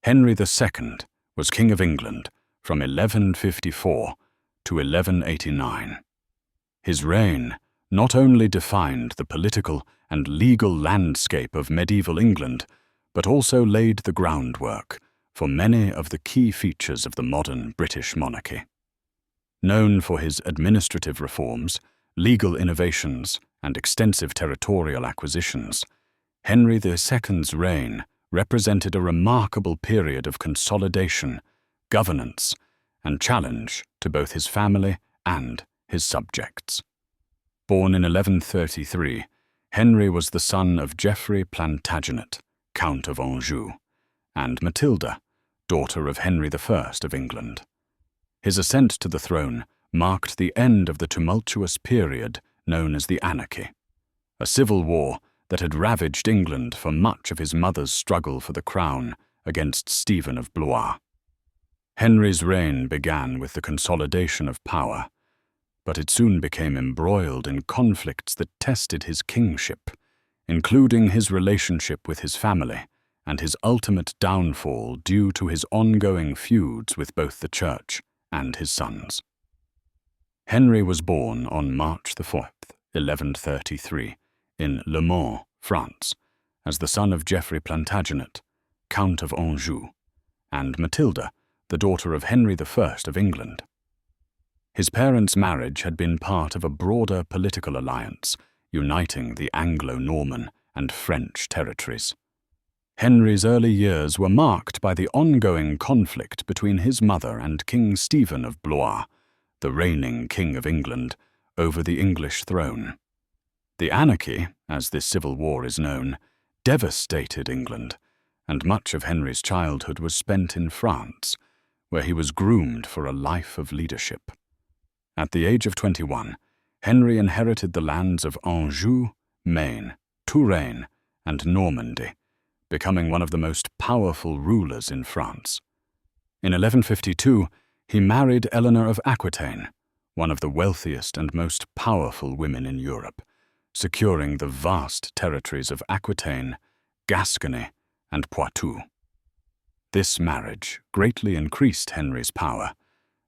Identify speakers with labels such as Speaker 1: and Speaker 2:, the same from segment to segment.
Speaker 1: Henry II was King of England from 1154 to 1189. His reign not only defined the political and legal landscape of medieval England, but also laid the groundwork for many of the key features of the modern British monarchy. Known for his administrative reforms, legal innovations, and extensive territorial acquisitions, Henry II's reign represented a remarkable period of consolidation, governance, and challenge to both his family and his subjects. Born in 1133, Henry was the son of Geoffrey Plantagenet, Count of Anjou, and Matilda, daughter of Henry I of England. His ascent to the throne marked the end of the tumultuous period known as the Anarchy, a civil war that had ravaged England for much of his mother's struggle for the crown against Stephen of Blois. Henry's reign began with the consolidation of power, but it soon became embroiled in conflicts that tested his kingship, including his relationship with his family and his ultimate downfall due to his ongoing feuds with both the Church and his sons. Henry was born on March 4, 1133, in Le Mans, France, as the son of Geoffrey Plantagenet, Count of Anjou, and Matilda, the daughter of Henry I of England. His parents' marriage had been part of a broader political alliance, uniting the Anglo-Norman and French territories. Henry's early years were marked by the ongoing conflict between his mother and King Stephen of Blois, the reigning King of England, over the English throne. The Anarchy, as this civil war is known, devastated England, and much of Henry's childhood was spent in France, where he was groomed for a life of leadership. At the age of 21, Henry inherited the lands of Anjou, Maine, Touraine, and Normandy, becoming one of the most powerful rulers in France. In 1152, he married Eleanor of Aquitaine, one of the wealthiest and most powerful women in Europe, securing the vast territories of Aquitaine, Gascony, and Poitou. This marriage greatly increased Henry's power,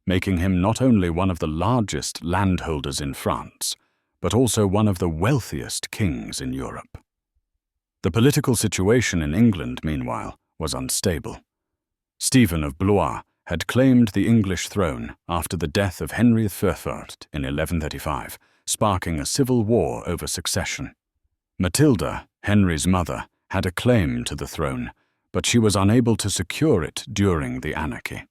Speaker 1: making him not only one of the largest landholders in France, but also one of the wealthiest kings in Europe. The political situation in England, meanwhile, was unstable. Stephen of Blois had claimed the English throne after the death of Henry IV in 1135, sparking a civil war over succession. Matilda, Henry's mother, had a claim to the throne, but she was unable to secure it during the Anarchy.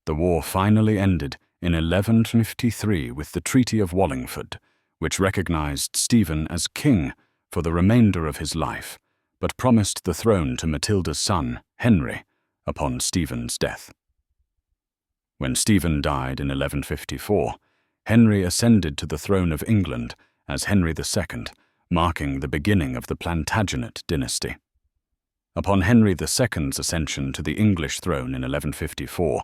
Speaker 1: The war finally ended in 1153 with the Treaty of Wallingford, which recognized Stephen as king for the remainder of his life, but promised the throne to Matilda's son, Henry, upon Stephen's death. When Stephen died in 1154, Henry ascended to the throne of England as Henry II, marking the beginning of the Plantagenet dynasty. Upon Henry II's ascension to the English throne in 1154,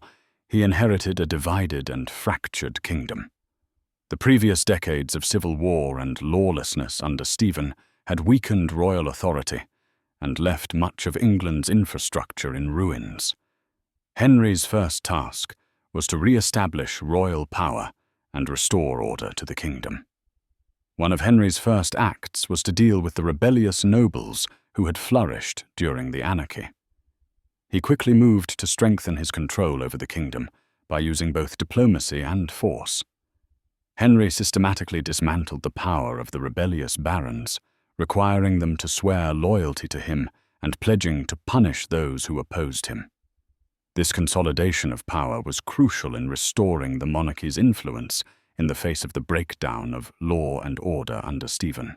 Speaker 1: he inherited a divided and fractured kingdom. The previous decades of civil war and lawlessness under Stephen had weakened royal authority and left much of England's infrastructure in ruins. Henry's first task was to re-establish royal power and restore order to the kingdom. One of Henry's first acts was to deal with the rebellious nobles who had flourished during the Anarchy. He quickly moved to strengthen his control over the kingdom by using both diplomacy and force. Henry systematically dismantled the power of the rebellious barons, requiring them to swear loyalty to him and pledging to punish those who opposed him. This consolidation of power was crucial in restoring the monarchy's influence in the face of the breakdown of law and order under Stephen.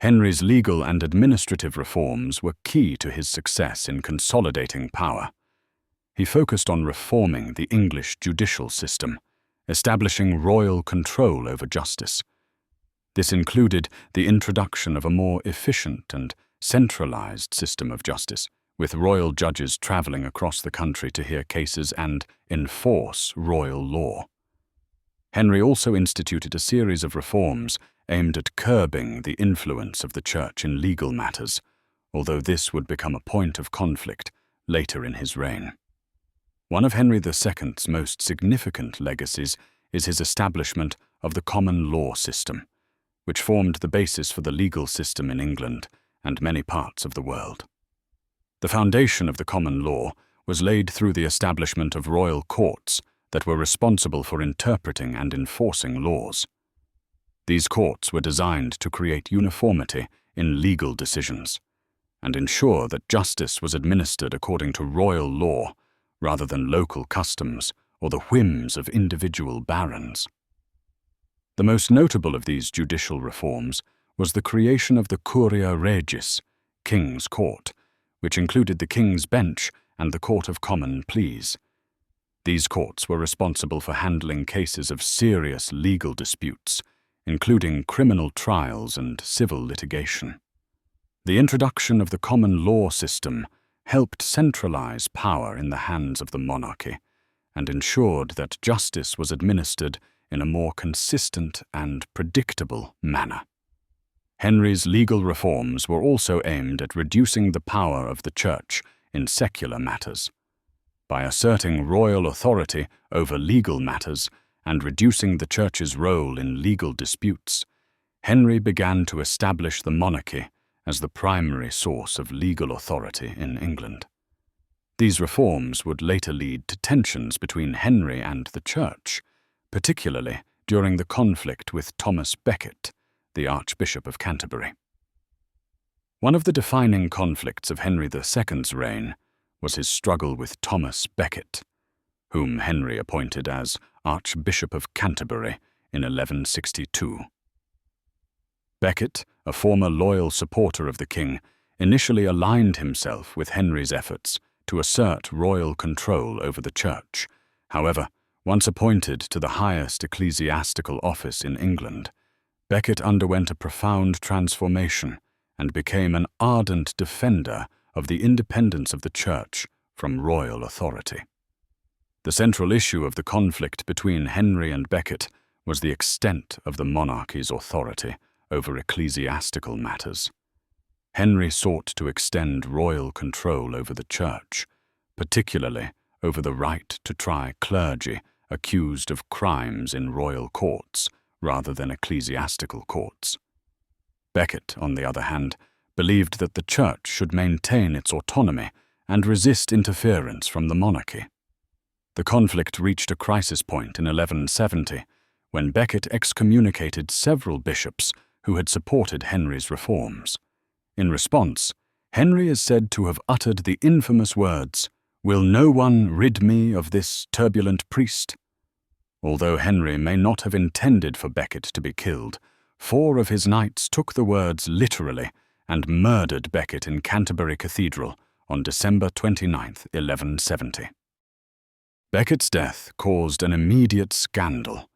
Speaker 1: Henry's legal and administrative reforms were key to his success in consolidating power. He focused on reforming the English judicial system, establishing royal control over justice. This included the introduction of a more efficient and centralized system of justice, with royal judges traveling across the country to hear cases and enforce royal law. Henry also instituted a series of reforms aimed at curbing the influence of the Church in legal matters, although this would become a point of conflict later in his reign. One of Henry II's most significant legacies is his establishment of the common law system, which formed the basis for the legal system in England and many parts of the world. The foundation of the common law was laid through the establishment of royal courts that were responsible for interpreting and enforcing laws. These courts were designed to create uniformity in legal decisions and ensure that justice was administered according to royal law rather than local customs or the whims of individual barons. The most notable of these judicial reforms was the creation of the Curia Regis, King's Court, which included the King's Bench and the Court of Common Pleas. These courts were responsible for handling cases of serious legal disputes, including criminal trials and civil litigation. The introduction of the common law system helped centralize power in the hands of the monarchy and ensured that justice was administered in a more consistent and predictable manner. Henry's legal reforms were also aimed at reducing the power of the Church in secular matters. By asserting royal authority over legal matters and reducing the Church's role in legal disputes, Henry began to establish the monarchy as the primary source of legal authority in England. These reforms would later lead to tensions between Henry and the Church, particularly during the conflict with Thomas Becket, the Archbishop of Canterbury. One of the defining conflicts of Henry II's reign was his struggle with Thomas Becket, whom Henry appointed as Archbishop of Canterbury in 1162. Becket, a former loyal supporter of the king, initially aligned himself with Henry's efforts to assert royal control over the Church. However, once appointed to the highest ecclesiastical office in England, Becket underwent a profound transformation and became an ardent defender of the independence of the Church from royal authority. The central issue of the conflict between Henry and Becket was the extent of the monarchy's authority over ecclesiastical matters. Henry sought to extend royal control over the Church, particularly over the right to try clergy accused of crimes in royal courts rather than ecclesiastical courts. Becket, on the other hand, believed that the Church should maintain its autonomy and resist interference from the monarchy. The conflict reached a crisis point in 1170, when Becket excommunicated several bishops who had supported Henry's reforms. In response, Henry is said to have uttered the infamous words, "Will no one rid me of this turbulent priest?" Although Henry may not have intended for Becket to be killed, 4 of his knights took the words literally and murdered Becket in Canterbury Cathedral on December 29, 1170. Becket's death caused an immediate scandal,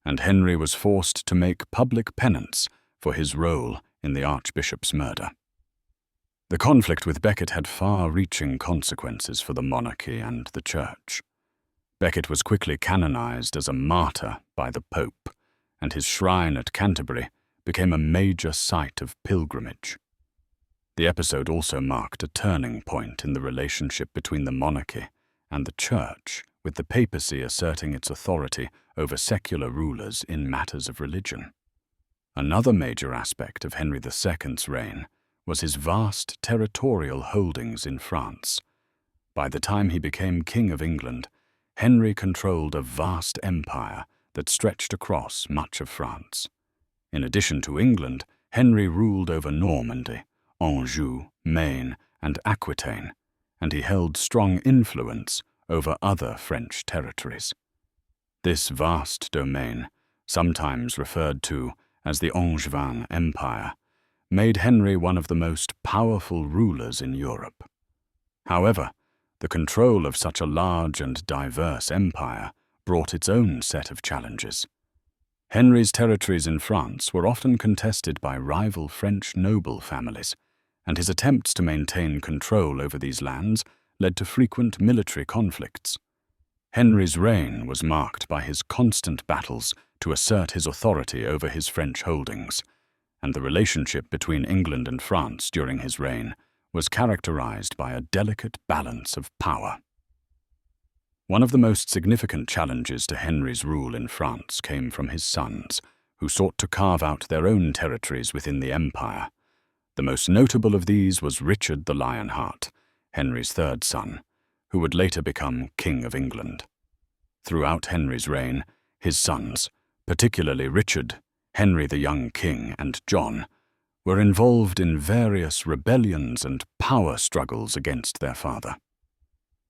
Speaker 1: and Henry was forced to make public penance for his role in the Archbishop's murder. The conflict with Becket had far-reaching consequences for the monarchy and the Church. Becket was quickly canonized as a martyr by the Pope, and his shrine at Canterbury became a major site of pilgrimage. The episode also marked a turning point in the relationship between the monarchy and the Church, with the papacy asserting its authority over secular rulers in matters of religion. Another major aspect of Henry II's reign was his vast territorial holdings in France. By the time he became King of England, Henry controlled a vast empire that stretched across much of France. In addition to England, Henry ruled over Normandy, Anjou, Maine, and Aquitaine, and he held strong influence over other French territories. This vast domain, sometimes referred to as the Angevin Empire, made Henry one of the most powerful rulers in Europe. However, the control of such a large and diverse empire brought its own set of challenges. Henry's territories in France were often contested by rival French noble families, and his attempts to maintain control over these lands led to frequent military conflicts. Henry's reign was marked by his constant battles to assert his authority over his French holdings, and the relationship between England and France during his reign was characterized by a delicate balance of power. One of the most significant challenges to Henry's rule in France came from his sons, who sought to carve out their own territories within the empire. The most notable of these was Richard the Lionheart, Henry's third son, who would later become King of England. Throughout Henry's reign, his sons, particularly Richard, Henry the young king, and John, were involved in various rebellions and power struggles against their father.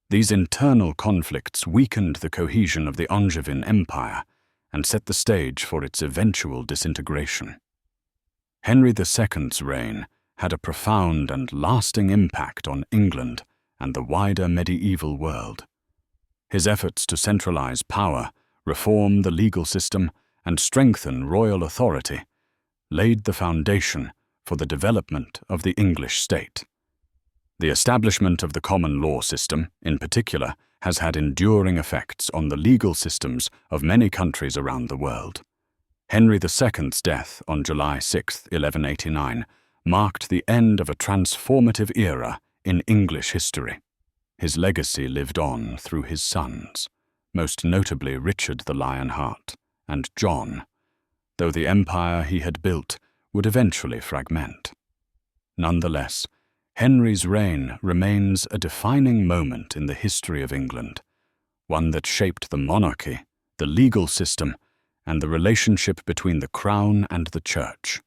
Speaker 1: These internal conflicts weakened the cohesion of the Angevin Empire and set the stage for its eventual disintegration. Henry II's reign had a profound and lasting impact on England and the wider medieval world. His efforts to centralize power, reform the legal system, and strengthen royal authority laid the foundation for the development of the English state. The establishment of the common law system, in particular, has had enduring effects on the legal systems of many countries around the world. Henry II's death on July 6, 1189, marked the end of a transformative era in English history. His legacy lived on through his sons, most notably Richard the Lionheart and John, though the empire he had built would eventually fragment. Nonetheless, Henry's reign remains a defining moment in the history of England, one that shaped the monarchy, the legal system, and the relationship between the crown and the church.